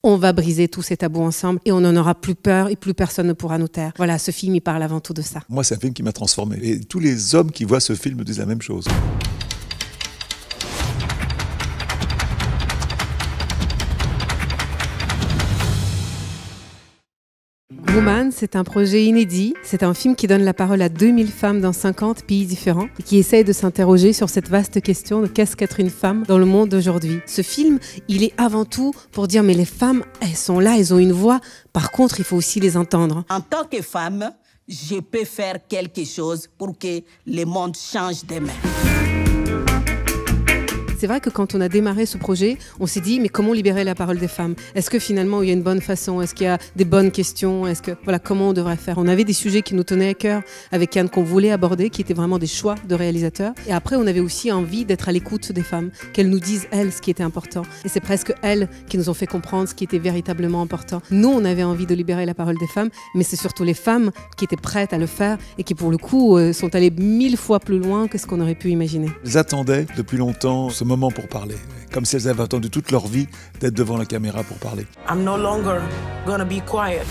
on va briser tous ces tabous ensemble et on n'en aura plus peur et plus personne ne pourra nous taire. Voilà, ce film, il parle avant tout de ça. Moi, c'est un film qui m'a transformé. Et tous les hommes qui voient ce film me disent la même chose. Woman, c'est un projet inédit. C'est un film qui donne la parole à 2000 femmes dans 50 pays différents et qui essaye de s'interroger sur cette vaste question de qu'est-ce qu'être une femme dans le monde d'aujourd'hui. Ce film, il est avant tout pour dire mais les femmes, elles sont là, elles ont une voix. Par contre, il faut aussi les entendre. En tant que femme, je peux faire quelque chose pour que le monde change demain. C'est vrai que quand on a démarré ce projet, on s'est dit mais comment libérer la parole des femmes? Est-ce que finalement il y a une bonne façon? Est-ce qu'il y a des bonnes questions? Comment on devrait faire? On avait des sujets qui nous tenaient à cœur avec Yann qu'on voulait aborder, qui étaient vraiment des choix de réalisateurs. Et après, on avait aussi envie d'être à l'écoute des femmes, qu'elles nous disent elles ce qui était important. Et c'est presque elles qui nous ont fait comprendre ce qui était véritablement important. Nous, on avait envie de libérer la parole des femmes, mais c'est surtout les femmes qui étaient prêtes à le faire et qui pour le coup sont allées 1000 fois plus loin que ce qu'on aurait pu imaginer. Elles attendaient depuis longtemps ce moment pour parler, comme si elles avaient attendu toute leur vie d'être devant la caméra pour parler. I'm no longer gonna be quiet.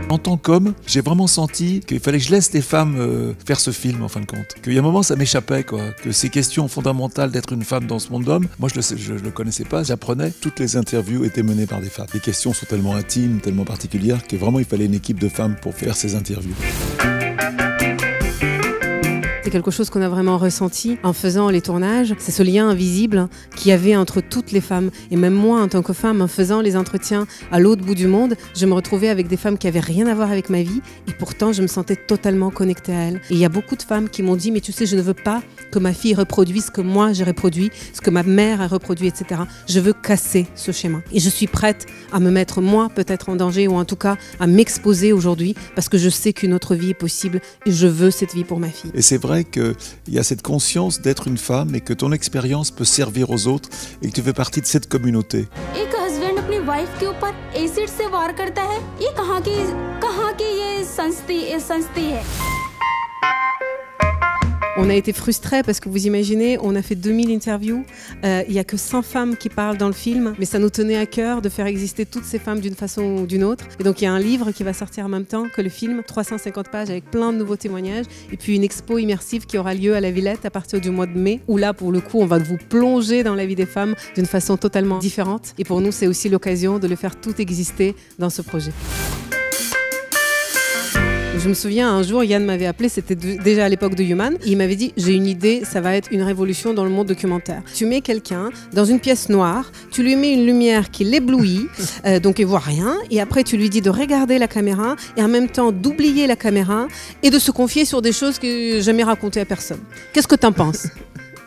En tant qu'homme, j'ai vraiment senti qu'il fallait que je laisse les femmes faire ce film, en fin de compte. Qu'il y a un moment, ça m'échappait, quoi. Que ces questions fondamentales d'être une femme dans ce monde d'hommes, moi, je le connaissais pas, j'apprenais. Toutes les interviews étaient menées par des femmes. Les questions sont tellement intimes, tellement particulières, que vraiment, il fallait une équipe de femmes pour faire ces interviews. C'est quelque chose qu'on a vraiment ressenti en faisant les tournages. C'est ce lien invisible qu'il y avait entre toutes les femmes. Et même moi, en tant que femme, en faisant les entretiens à l'autre bout du monde, je me retrouvais avec des femmes qui avaient rien à voir avec ma vie. Et pourtant, je me sentais totalement connectée à elles. Et il y a beaucoup de femmes qui m'ont dit « Mais tu sais, je ne veux pas que ma fille reproduise ce que moi j'ai reproduit, ce que ma mère a reproduit, etc. Je veux casser ce schéma. Et je suis prête à me mettre, moi, peut-être en danger, ou en tout cas à m'exposer aujourd'hui, parce que je sais qu'une autre vie est possible et je veux cette vie pour ma fille. » Et c'est vrai qu'il y a cette conscience d'être une femme et que ton expérience peut servir aux autres et que tu fais partie de cette communauté. एक हस्बैंड अपनी वाइफ के ऊपर एसिड से वार करता है, ये कहाँ की ये संस्था है? On a été frustrés parce que vous imaginez, on a fait 2000 interviews, il n'y a que 100 femmes qui parlent dans le film, mais ça nous tenait à cœur de faire exister toutes ces femmes d'une façon ou d'une autre. Et donc il y a un livre qui va sortir en même temps que le film, 350 pages avec plein de nouveaux témoignages, et puis une expo immersive qui aura lieu à la Villette à partir du mois de mai, où là pour le coup on va vous plonger dans la vie des femmes d'une façon totalement différente. Et pour nous c'est aussi l'occasion de le faire tout exister dans ce projet. Je me souviens, un jour, Yann m'avait appelé, c'était déjà à l'époque de Human, et il m'avait dit « J'ai une idée, ça va être une révolution dans le monde documentaire. Tu mets quelqu'un dans une pièce noire, tu lui mets une lumière qui l'éblouit, donc il voit rien, et après tu lui dis de regarder la caméra, et en même temps d'oublier la caméra, et de se confier sur des choses que j'ai jamais racontées à personne. Qu'est-ce que t'en penses ?»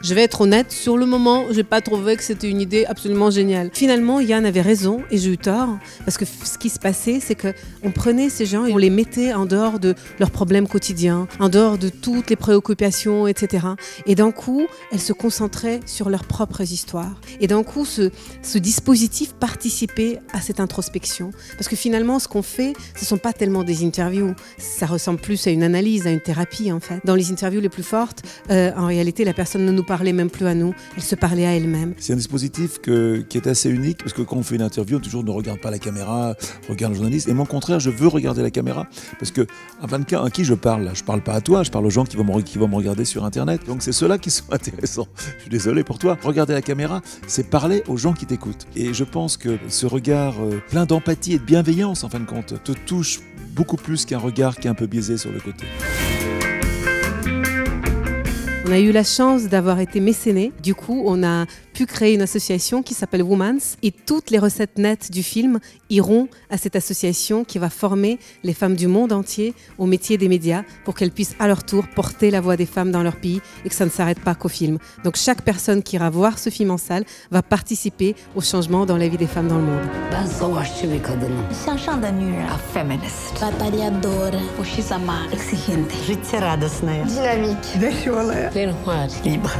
Je vais être honnête, sur le moment, j'ai pas trouvé que c'était une idée absolument géniale. Finalement, Yann avait raison et j'ai eu tort parce que ce qui se passait, c'est qu'on prenait ces gens et on les mettait en dehors de leurs problèmes quotidiens, en dehors de toutes les préoccupations, etc. Et d'un coup, elles se concentraient sur leurs propres histoires. Et d'un coup, ce dispositif participait à cette introspection. Parce que finalement, ce qu'on fait, ce sont pas tellement des interviews. Ça ressemble plus à une analyse, à une thérapie en fait. Dans les interviews les plus fortes, en réalité, la personne ne nous parlait même plus à nous, elle se parlait à elle-même. C'est un dispositif qui est assez unique, parce que quand on fait une interview, on ne regarde pas la caméra, on regarde le journaliste. Et moi, au contraire, je veux regarder la caméra, parce que à qui je parle là? Je ne parle pas à toi, je parle aux gens qui vont me regarder sur Internet. Donc c'est ceux-là qui sont intéressants. Je suis désolé pour toi. Regarder la caméra, c'est parler aux gens qui t'écoutent. Et je pense que ce regard plein d'empathie et de bienveillance, en fin de compte, te touche beaucoup plus qu'un regard qui est un peu biaisé sur le côté. On a eu la chance d'avoir été mécénés. Du coup, on a pu créer une association qui s'appelle Woman's et toutes les recettes nettes du film iront à cette association qui va former les femmes du monde entier au métier des médias pour qu'elles puissent à leur tour porter la voix des femmes dans leur pays et que ça ne s'arrête pas qu'au film. Donc chaque personne qui ira voir ce film en salle va participer au changement dans la vie des femmes dans le monde. Dynamique. Libre.